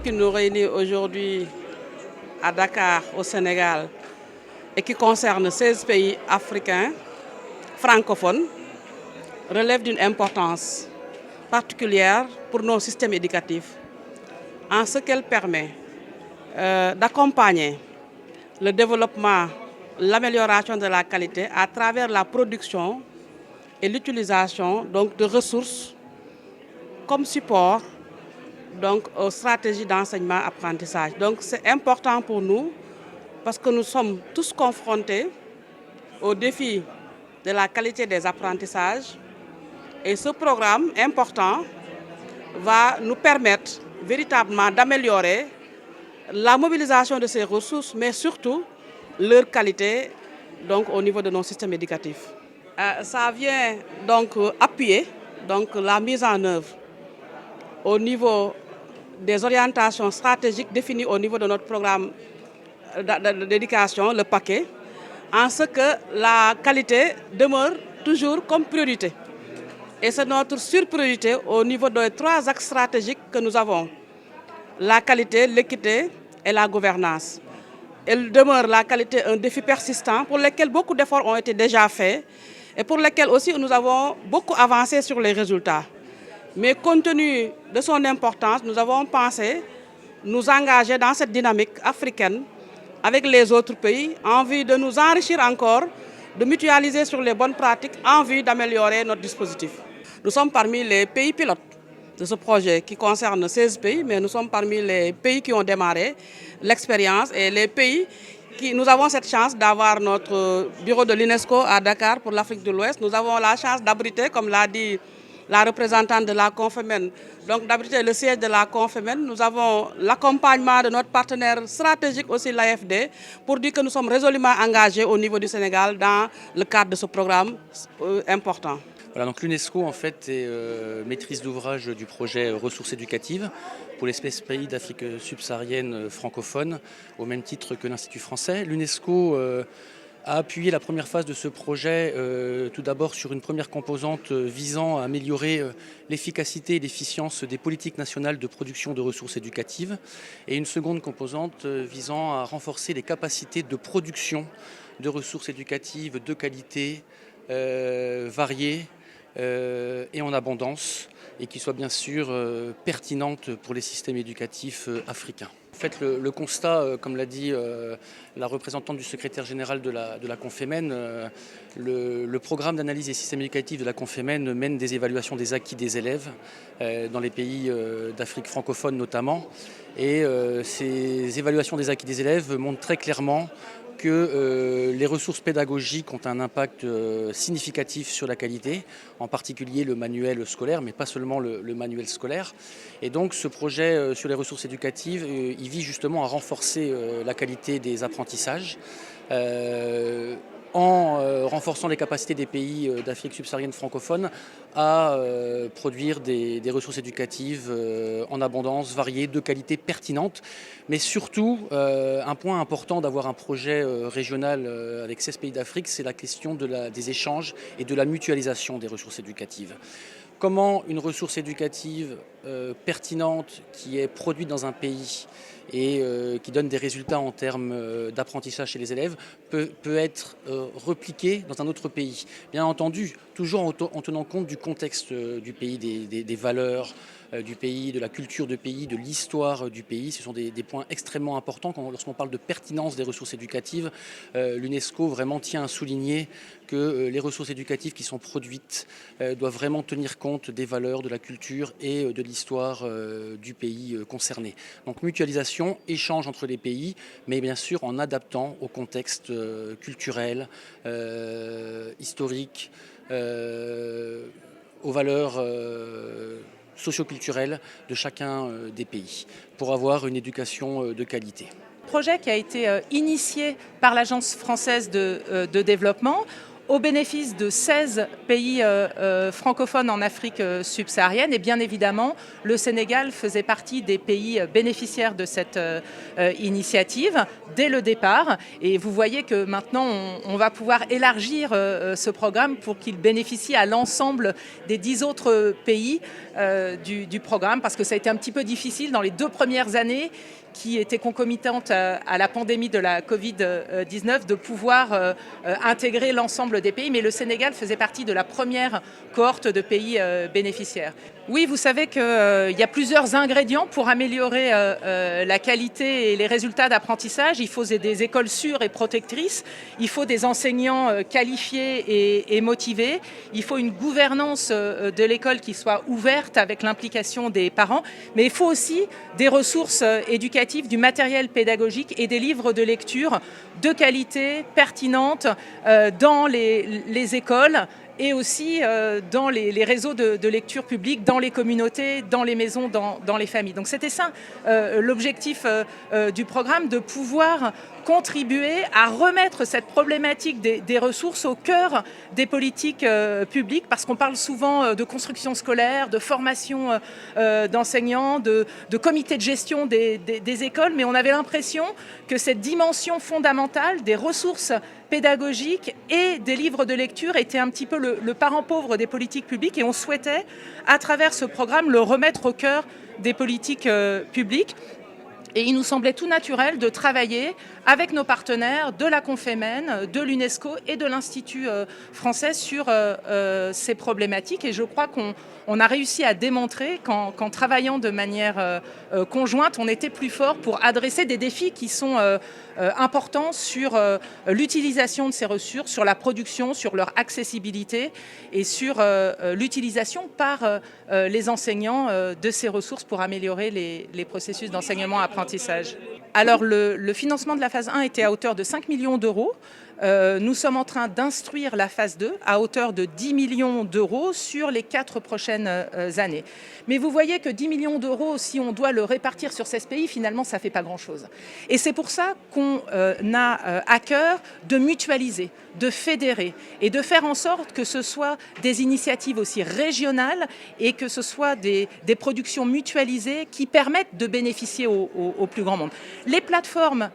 qui nous réunit aujourd'hui à Dakar, au Sénégal, et qui concerne 16 pays africains francophones, relève d'une importance particulière pour nos systèmes éducatifs, en ce qu'elle permet d'accompagner le développement, l'amélioration de la qualité à travers la production et l'utilisation donc, de ressources comme support donc, aux stratégies d'enseignement-apprentissage. Donc c'est important pour nous parce que nous sommes tous confrontés au défi de la qualité des apprentissages et ce programme important va nous permettre véritablement d'améliorer la mobilisation de ces ressources, mais surtout leur qualité donc, au niveau de nos systèmes éducatifs. Ça vient donc appuyer donc, la mise en œuvre au niveau des orientations stratégiques définies au niveau de notre programme d'éducation, le paquet, en ce que la qualité demeure toujours comme priorité. Et c'est notre surpriorité au niveau des 3 axes stratégiques que nous avons. La qualité, l'équité et la gouvernance. Elle demeure la qualité un défi persistant pour lequel beaucoup d'efforts ont été déjà faits et pour lequel aussi nous avons beaucoup avancé sur les résultats. Mais compte tenu de son importance, nous avons pensé nous engager dans cette dynamique africaine avec les autres pays en vue de nous enrichir encore, de mutualiser sur les bonnes pratiques en vue d'améliorer notre dispositif. Nous sommes parmi les pays pilotes de ce projet qui concerne 16 pays, mais nous sommes parmi les pays qui ont démarré l'expérience et les pays qui, nous avons cette chance d'avoir notre bureau de l'UNESCO à Dakar pour l'Afrique de l'Ouest. Nous avons la chance d'abriter, comme l'a dit la représentante de la Confémen, donc d'abriter le siège de la Confémen. Nous avons l'accompagnement de notre partenaire stratégique aussi, l'AFD, pour dire que nous sommes résolument engagés au niveau du Sénégal dans le cadre de ce programme important. Voilà, donc l'UNESCO en fait est maîtrise d'ouvrage du projet Ressources éducatives pour les 16 pays d'Afrique subsaharienne francophone, au même titre que l'Institut français. L'UNESCO a appuyé la première phase de ce projet tout d'abord sur une première composante visant à améliorer l'efficacité et l'efficience des politiques nationales de production de ressources éducatives et une seconde composante visant à renforcer les capacités de production de ressources éducatives de qualité, variées et en abondance et qui soient bien sûr pertinentes pour les systèmes éducatifs africains. En fait, le constat, comme l'a dit la représentante du secrétaire général de la Confémen, le programme d'analyse des systèmes éducatifs de la Confémen mène des évaluations des acquis des élèves dans les pays d'Afrique francophone notamment. Et ces évaluations des acquis des élèves montrent très clairement que les ressources pédagogiques ont un impact significatif sur la qualité, en particulier le manuel scolaire, mais pas seulement le manuel scolaire. Et donc ce projet sur les ressources éducatives, il vise justement à renforcer la qualité des apprentissages, en renforçant les capacités des pays d'Afrique subsaharienne francophone à produire des ressources éducatives en abondance, variées, de qualité pertinente. Mais surtout, un point important d'avoir un projet régional avec 16 pays d'Afrique, c'est la question des échanges et de la mutualisation des ressources éducatives. Comment une ressource éducative pertinente qui est produite dans un pays et qui donne des résultats en termes d'apprentissage chez les élèves peut être repliquée dans un autre pays. Bien entendu, toujours en tenant compte du contexte du pays, des valeurs du pays, de la culture du pays, de l'histoire du pays. Ce sont des points extrêmement importants lorsqu'on parle de pertinence des ressources éducatives. L'UNESCO vraiment tient à souligner que les ressources éducatives qui sont produites doivent vraiment tenir compte des valeurs, de la culture et de l'histoire du pays concerné. Donc mutualisation, échange entre les pays, mais bien sûr en adaptant au contexte culturel, historique, aux valeurs socioculturelles de chacun des pays, pour avoir une éducation de qualité. Projet qui a été initié par l'Agence française de développement au bénéfice de 16 pays francophones en Afrique subsaharienne. Et bien évidemment, le Sénégal faisait partie des pays bénéficiaires de cette initiative dès le départ. Et vous voyez que maintenant, on va pouvoir élargir ce programme pour qu'il bénéficie à l'ensemble des 10 autres pays du programme, parce que ça a été un petit peu difficile dans les 2 premières années qui étaient concomitantes à la pandémie de la Covid-19, de pouvoir intégrer l'ensemble des pays. Mais le Sénégal faisait partie de la première cohorte de pays bénéficiaires. Oui, vous savez qu'il y a plusieurs ingrédients pour améliorer la qualité et les résultats d'apprentissage. Il faut des écoles sûres et protectrices. Il faut des enseignants qualifiés et motivés. Il faut une gouvernance de l'école qui soit ouverte avec l'implication des parents. Mais il faut aussi des ressources éducatives, du matériel pédagogique et des livres de lecture de qualité, pertinente, dans les écoles et aussi dans les réseaux de lecture publique, dans les communautés, dans les maisons, dans les familles. Donc c'était ça l'objectif du programme, de pouvoir contribuer à remettre cette problématique des ressources au cœur des politiques publiques, parce qu'on parle souvent de construction scolaire, de formation d'enseignants, de comités de gestion des écoles, mais on avait l'impression que cette dimension fondamentale des ressources pédagogiques et des livres de lecture était un petit peu le parent pauvre des politiques publiques, et on souhaitait, à travers ce programme, le remettre au cœur des politiques publiques. Et il nous semblait tout naturel de travailler avec nos partenaires de la Confémen, de l'UNESCO et de l'Institut français sur ces problématiques. Et je crois qu'on a réussi à démontrer qu'en travaillant de manière conjointe, on était plus fort pour adresser des défis qui sont importants sur l'utilisation de ces ressources, sur la production, sur leur accessibilité et sur l'utilisation par les enseignants de ces ressources pour améliorer les processus d'enseignement-apprentissage. Alors le financement de la phase 1 était à hauteur de 5 millions d'euros. Nous sommes en train d'instruire la phase 2 à hauteur de 10 millions d'euros sur les 4 prochaines années. Mais vous voyez que 10 millions d'euros, si on doit le répartir sur 16 pays, finalement, ça ne fait pas grand-chose. Et c'est pour ça qu'on a à cœur de mutualiser, de fédérer et de faire en sorte que ce soit des initiatives aussi régionales et que ce soit des productions mutualisées qui permettent de bénéficier au plus grand monde. Les plateformes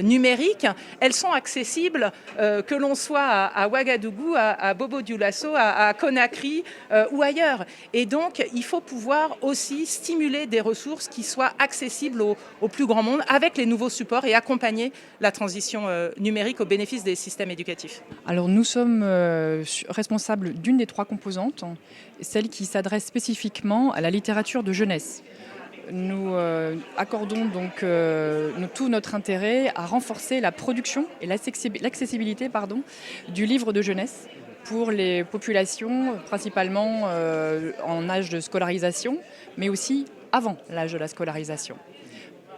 numériques, elles sont accessibles que l'on soit à Ouagadougou, à Bobo-Dioulasso, à Conakry ou ailleurs. Et donc, il faut pouvoir aussi stimuler des ressources qui soient accessibles au plus grand monde avec les nouveaux supports et accompagner la transition numérique au bénéfice des systèmes éducatifs. Alors nous sommes responsables d'une des 3 composantes, celle qui s'adresse spécifiquement à la littérature de jeunesse. Nous accordons donc tout notre intérêt à renforcer la production et l'accessibilité du livre de jeunesse pour les populations principalement en âge de scolarisation, mais aussi avant l'âge de la scolarisation.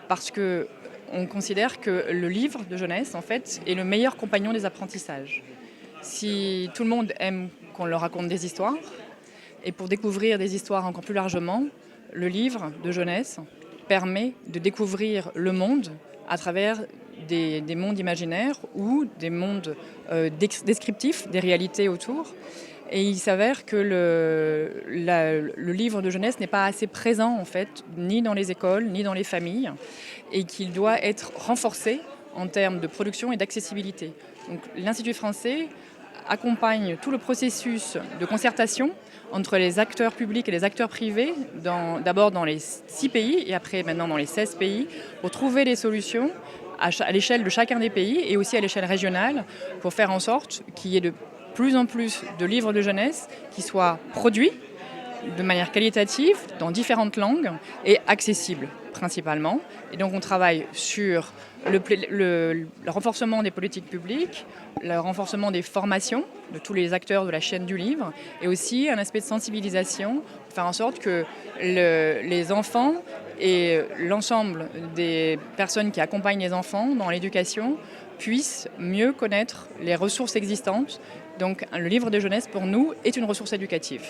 Parce qu'on considère que le livre de jeunesse, en fait, est le meilleur compagnon des apprentissages. Si tout le monde aime qu'on leur raconte des histoires, et pour découvrir des histoires encore plus largement, le livre de jeunesse permet de découvrir le monde à travers des mondes imaginaires ou des mondes descriptifs, des réalités autour. Et il s'avère que le livre de jeunesse n'est pas assez présent, en fait, ni dans les écoles, ni dans les familles, et qu'il doit être renforcé en termes de production et d'accessibilité. Donc, l'Institut français accompagne tout le processus de concertation entre les acteurs publics et les acteurs privés, d'abord dans les 6 pays et après maintenant dans les 16 pays, pour trouver des solutions à l'échelle de chacun des pays et aussi à l'échelle régionale pour faire en sorte qu'il y ait de plus en plus de livres de jeunesse qui soient produits de manière qualitative dans différentes langues et accessibles principalement. Et donc on travaille sur le renforcement des politiques publiques, le renforcement des formations de tous les acteurs de la chaîne du livre et aussi un aspect de sensibilisation pour faire en sorte que les enfants et l'ensemble des personnes qui accompagnent les enfants dans l'éducation puissent mieux connaître les ressources existantes. Donc le livre de jeunesse pour nous est une ressource éducative.